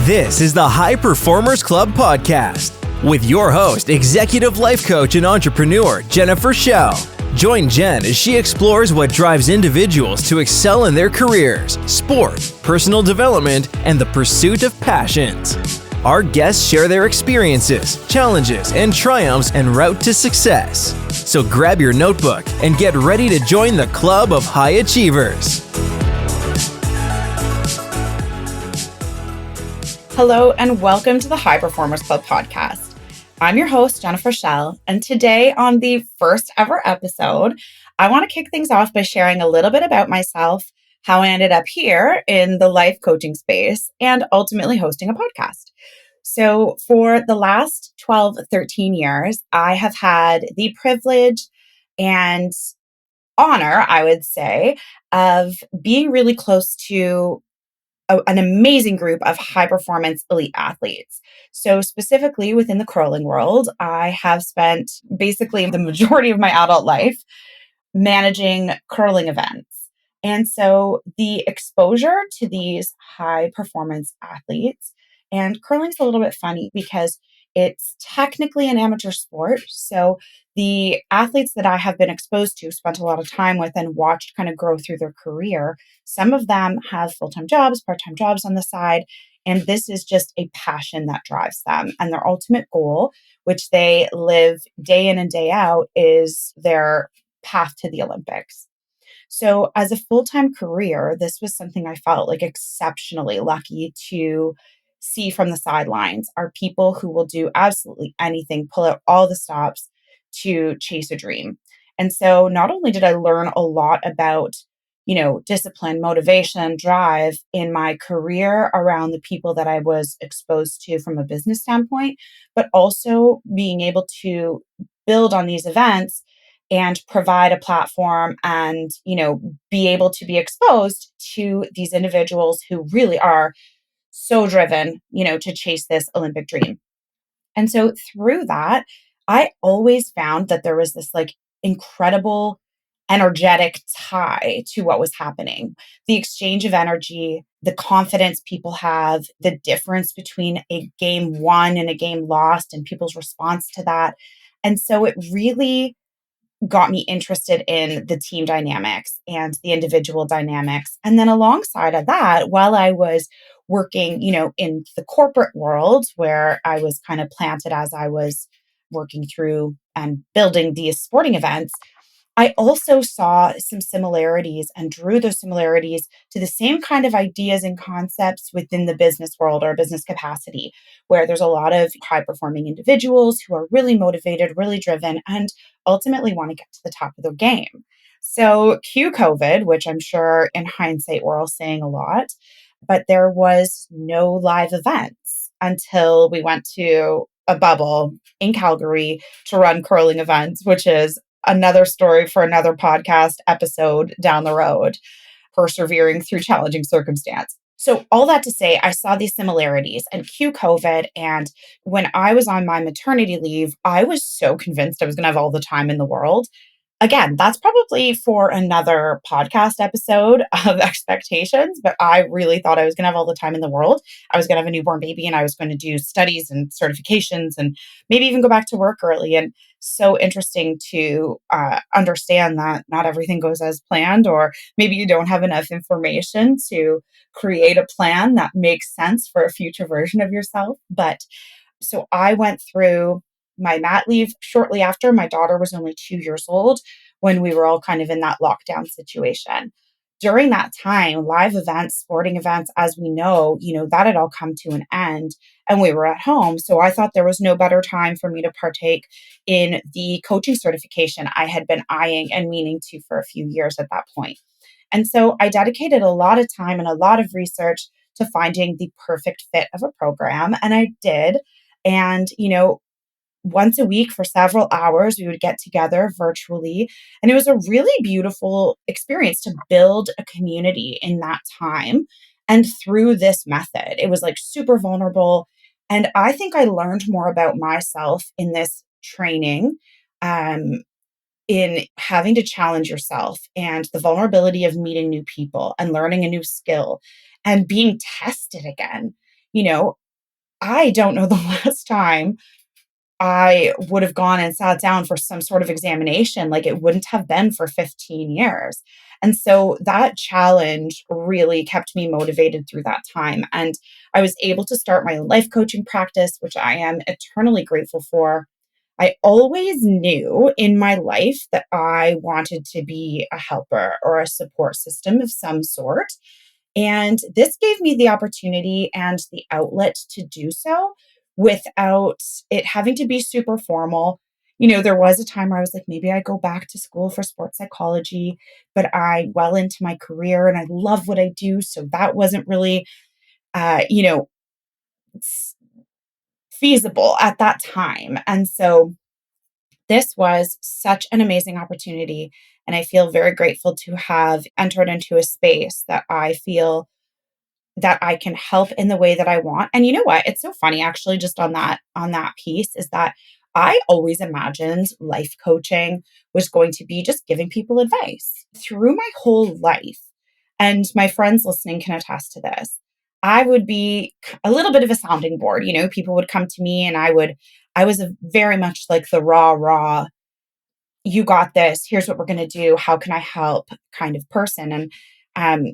This is the High Performers Club podcast with your host, executive life coach and entrepreneur, Jennifer Kjell. Join Jen as she explores what drives individuals to excel in their careers, sport, personal development, and the pursuit of passions. Our guests share their experiences, challenges, and triumphs en route to success. So grab your notebook and get ready to join the club of high achievers. Hello and welcome to the High Performers Club podcast. I'm your host, Jennifer Kjell, and today on the first ever episode, I want to kick things off by sharing a little bit about myself, how I ended up here in the life coaching space, and ultimately hosting a podcast. So for the last 12, 13 years, I have had the privilege and honor, I would say, of being really close to an amazing group of high performance elite athletes. So specifically within the curling world, I have spent basically the majority of my adult life managing curling events. And so the exposure to these high performance athletes, and curling's a little bit funny because it's technically an amateur sport. So the athletes that I have been exposed to, spent a lot of time with and watched kind of grow through their career. Some of them have full-time jobs, part-time jobs on the side. And this is just a passion that drives them. And their ultimate goal, which they live day in and day out, is their path to the Olympics. So as a full-time career, this was something I felt like exceptionally lucky to see from the sidelines, are people who will do absolutely anything, pull out all the stops to chase a dream. And so not only did I learn a lot about, discipline, motivation, drive in my career around the people that I was exposed to from a business standpoint, but also being able to build on these events and provide a platform and, be able to be exposed to these individuals who really are so driven, to chase this Olympic dream. And so through that, I always found that there was this incredible energetic tie to what was happening. The exchange of energy, the confidence people have, the difference between a game won and a game lost and people's response to that. And so it really got me interested in the team dynamics and the individual dynamics. And then alongside of that, while I was working, in the corporate world where I was kind of planted as I was working through and building these sporting events, I also saw some similarities and drew those similarities to the same kind of ideas and concepts within the business world or business capacity, where there's a lot of high performing individuals who are really motivated, really driven, and ultimately want to get to the top of their game. So cue COVID, which I'm sure in hindsight, we're all saying a lot, but there was no live events until we went to a bubble in Calgary to run curling events, which is another story for another podcast episode down the road, persevering through challenging circumstance. So all that to say, I saw these similarities and cue COVID. And when I was on my maternity leave, I was so convinced I was going to have all the time in the world. Again, that's probably for another podcast episode of expectations, but I really thought I was going to have all the time in the world. I was going to have a newborn baby and I was going to do studies and certifications and maybe even go back to work early. And so interesting to understand that not everything goes as planned, or maybe you don't have enough information to create a plan that makes sense for a future version of yourself. But so I went through my mat leave shortly after. My daughter was only 2 years old when we were all kind of in that lockdown situation. During that time, live events, sporting events, as we know, that had all come to an end and we were at home. So I thought there was no better time for me to partake in the coaching certification I had been eyeing and meaning to for a few years at that point. And so I dedicated a lot of time and a lot of research to finding the perfect fit of a program. And I did. And, once a week for several hours, we would get together virtually. And it was a really beautiful experience to build a community in that time. And through this method, it was super vulnerable. And I think I learned more about myself in this training, in having to challenge yourself and the vulnerability of meeting new people and learning a new skill and being tested again. you know, I don't know the last time I would have gone and sat down for some sort of examination, like it wouldn't have been for 15 years. And so that challenge really kept me motivated through that time. And I was able to start my life coaching practice, which I am eternally grateful for. I always knew in my life that I wanted to be a helper or a support system of some sort. And this gave me the opportunity and the outlet to do so without it having to be super formal. There was a time where I was like, maybe I go back to school for sports psychology, but I well into my career and I love what I do. So that wasn't really, uh, you know, feasible at that time. And so this was such an amazing opportunity. And I feel very grateful to have entered into a space that I feel that I can help in the way that I want. And you know what? It's so funny actually just on that piece is that I always imagined life coaching was going to be just giving people advice through my whole life. And my friends listening can attest to this. I would be a little bit of a sounding board. People would come to me and I was a very much like the raw, you got this, here's what we're going to do, how can I help kind of person. And um,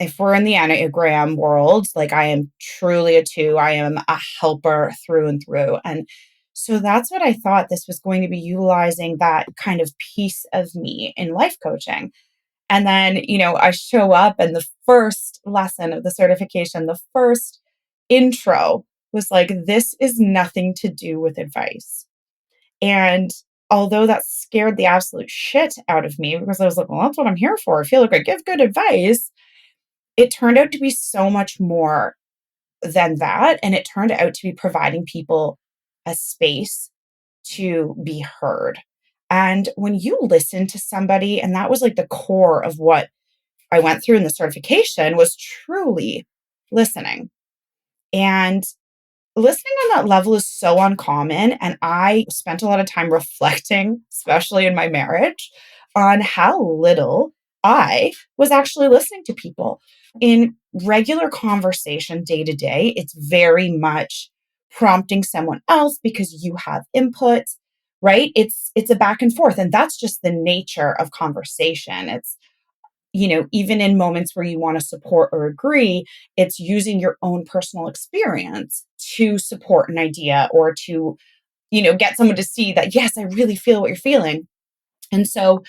if we're in the Enneagram world, like I am truly a two, I am a helper through and through. And so that's what I thought this was going to be, utilizing that kind of piece of me in life coaching. And then, I show up and the first lesson of the certification, the first intro was like, this is nothing to do with advice. And although that scared the absolute shit out of me because I was like, well, that's what I'm here for. I feel like I give good advice. It turned out to be so much more than that. And it turned out to be providing people a space to be heard. And when you listen to somebody, and that was like the core of what I went through in the certification, was truly listening. And listening on that level is so uncommon. And I spent a lot of time reflecting, especially in my marriage, on how little I was actually listening to people. In regular conversation day to day, it's very much prompting someone else because you have input, right? It's a back and forth. And that's just the nature of conversation. It's even in moments where you want to support or agree, it's using your own personal experience to support an idea or to, get someone to see that, yes, I really feel what you're feeling. And so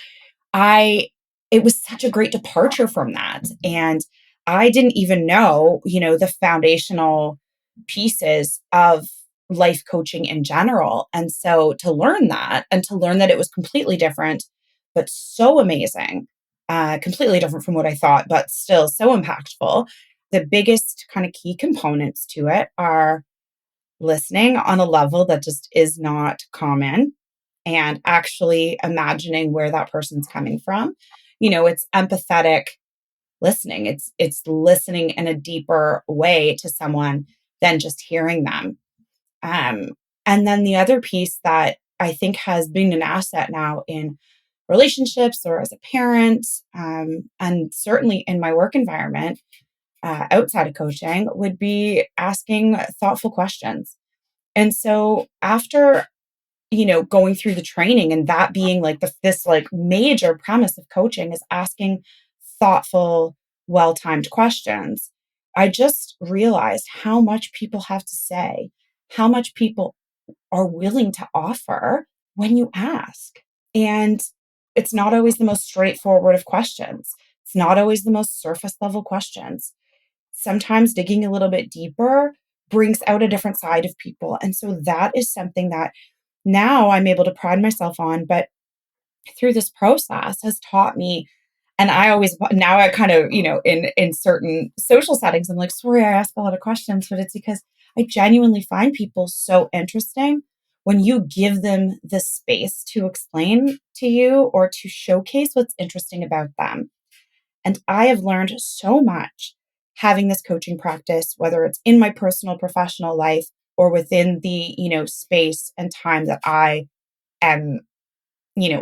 I, it was such a great departure from that. And I didn't even know, the foundational pieces of life coaching in general. And so to learn that and to learn that it was completely different, but so amazing, completely different from what I thought, but still so impactful. The biggest kind of key components to it are listening on a level that just is not common and actually imagining where that person's coming from. It's empathetic listening. It's listening in a deeper way to someone than just hearing them. Um, and then the other piece that I think has been an asset now in relationships or as a parent, and certainly in my work environment outside of coaching, would be asking thoughtful questions. And so after going through the training and that being like this like major premise of coaching is asking thoughtful, well-timed questions. I just realized how much people have to say, how much people are willing to offer when you ask. And it's not always the most straightforward of questions. It's not always the most surface level questions. Sometimes digging a little bit deeper brings out a different side of people. And so that is something that now I'm able to pride myself on, but through this process has taught me. And I always, now I kind of, in certain social settings, I'm like, sorry, I ask a lot of questions, but it's because I genuinely find people so interesting when you give them the space to explain to you or to showcase what's interesting about them. And I have learned so much having this coaching practice, whether it's in my personal, professional life or within the, space and time that I am,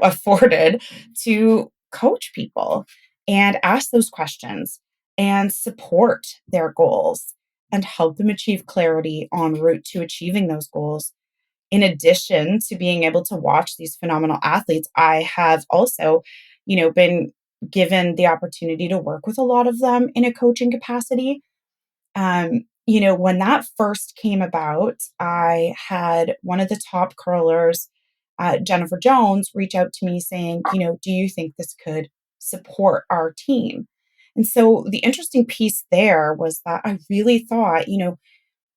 afforded to coach people and ask those questions and support their goals and help them achieve clarity en route to achieving those goals. In addition to being able to watch these phenomenal athletes, I have also, been given the opportunity to work with a lot of them in a coaching capacity. When that first came about, I had one of the top curlers, Jennifer Jones, reach out to me saying, do you think this could support our team? And so the interesting piece there was that I really thought,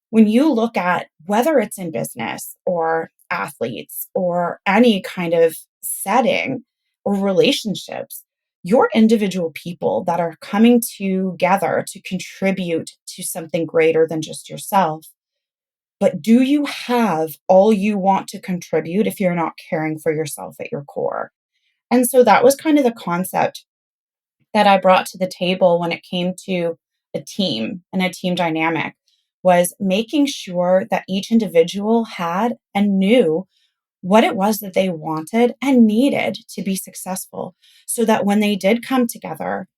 when you look at whether it's in business or athletes or any kind of setting or relationships, your individual people that are coming together to contribute to something greater than just yourself. But do you have all you want to contribute if you're not caring for yourself at your core? And so that was kind of the concept that I brought to the table when it came to a team and a team dynamic, was making sure that each individual had and knew what it was that they wanted and needed to be successful, so that when they did come together,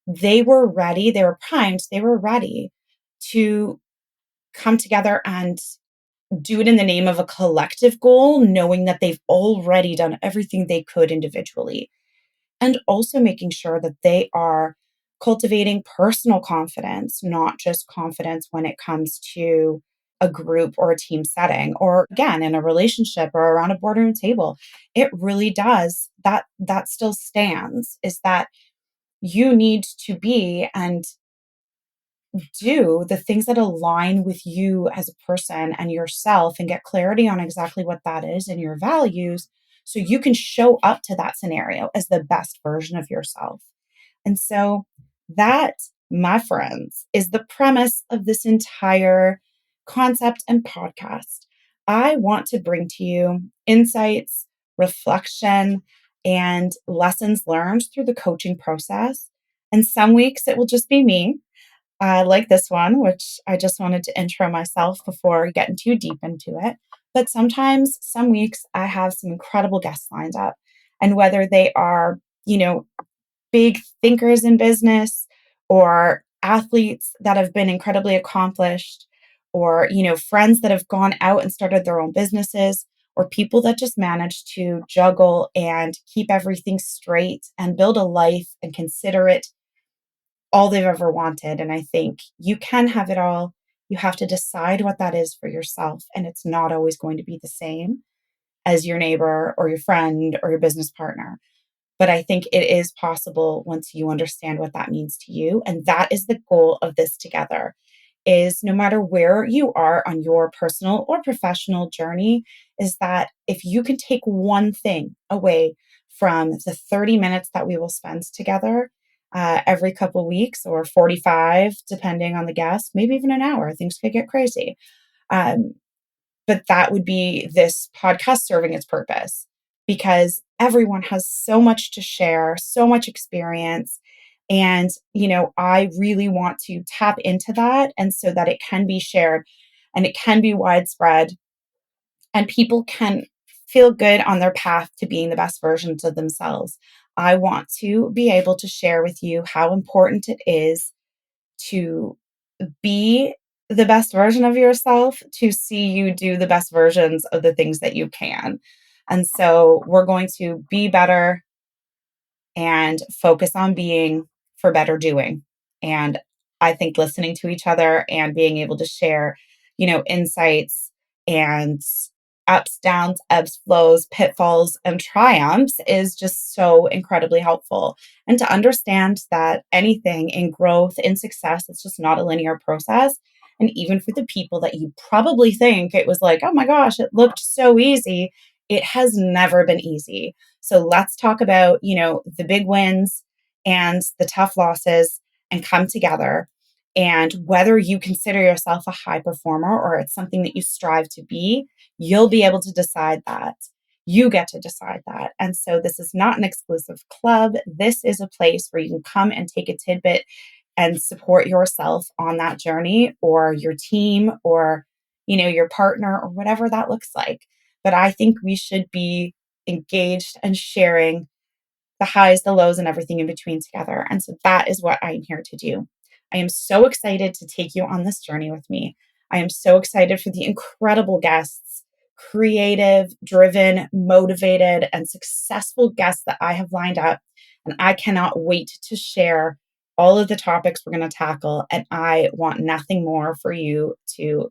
they were ready, they were primed, they were ready to come together and do it in the name of a collective goal, knowing that they've already done everything they could individually. And also making sure that they are cultivating personal confidence, not just confidence when it comes to a group or a team setting, or again, in a relationship or around a boardroom table. It really does. That still stands, is that you need to be and do the things that align with you as a person and yourself, and get clarity on exactly what that is and your values, so you can show up to that scenario as the best version of yourself. And so that, my friends, is the premise of this entire concept and podcast. I want to bring to you insights, reflection, and lessons learned through the coaching process. And some weeks it will just be me, like this one, which I just wanted to intro myself before getting too deep into it. But sometimes, some weeks, I have some incredible guests lined up. And whether they are, big thinkers in business, or athletes that have been incredibly accomplished, or, friends that have gone out and started their own businesses, or people that just manage to juggle and keep everything straight and build a life and consider it all they've ever wanted. And I think you can have it all. You have to decide what that is for yourself. And it's not always going to be the same as your neighbor or your friend or your business partner. But I think it is possible once you understand what that means to you. And that is the goal of this together, is no matter where you are on your personal or professional journey, is that if you can take one thing away from the 30 minutes that we will spend together, every couple weeks, or 45, depending on the guest, maybe even an hour, things could get crazy. Um, but that would be this podcast serving its purpose, because everyone has so much to share, so much experience. And, I really want to tap into that, and so that it can be shared and it can be widespread, and people can feel good on their path to being the best versions of themselves. I want to be able to share with you how important it is to be the best version of yourself, to see you do the best versions of the things that you can. And so we're going to be better and focus on being for better doing. And I think listening to each other and being able to share, insights and ups, downs, ebbs, flows, pitfalls, and triumphs is just so incredibly helpful. And to understand that anything in growth, in success, it's just not a linear process. And even for the people that you probably think it was like, oh my gosh, it looked so easy, it has never been easy. So let's talk about, the big wins and the tough losses, and come together. And whether you consider yourself a high performer or it's something that you strive to be, you'll be able to decide that. You get to decide that. And so this is not an exclusive club. This is a place where you can come and take a tidbit and support yourself on that journey, or your team, or, your partner, or whatever that looks like. But I think we should be engaged and sharing the highs, the lows, and everything in between together. And so that is what I'm here to do. I am so excited to take you on this journey with me. I am so excited for the incredible guests, creative, driven, motivated, and successful guests that I have lined up. And I cannot wait to share all of the topics we're going to tackle. And I want nothing more for you to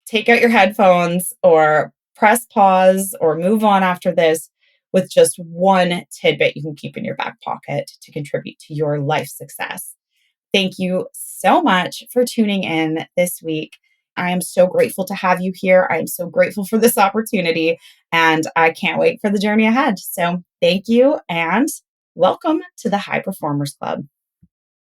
take out your headphones or press pause or move on after this with just one tidbit you can keep in your back pocket to contribute to your life success. Thank you so much for tuning in this week. I am so grateful to have you here. I am so grateful for this opportunity, and I can't wait for the journey ahead. So, thank you and welcome to the High Performers Club.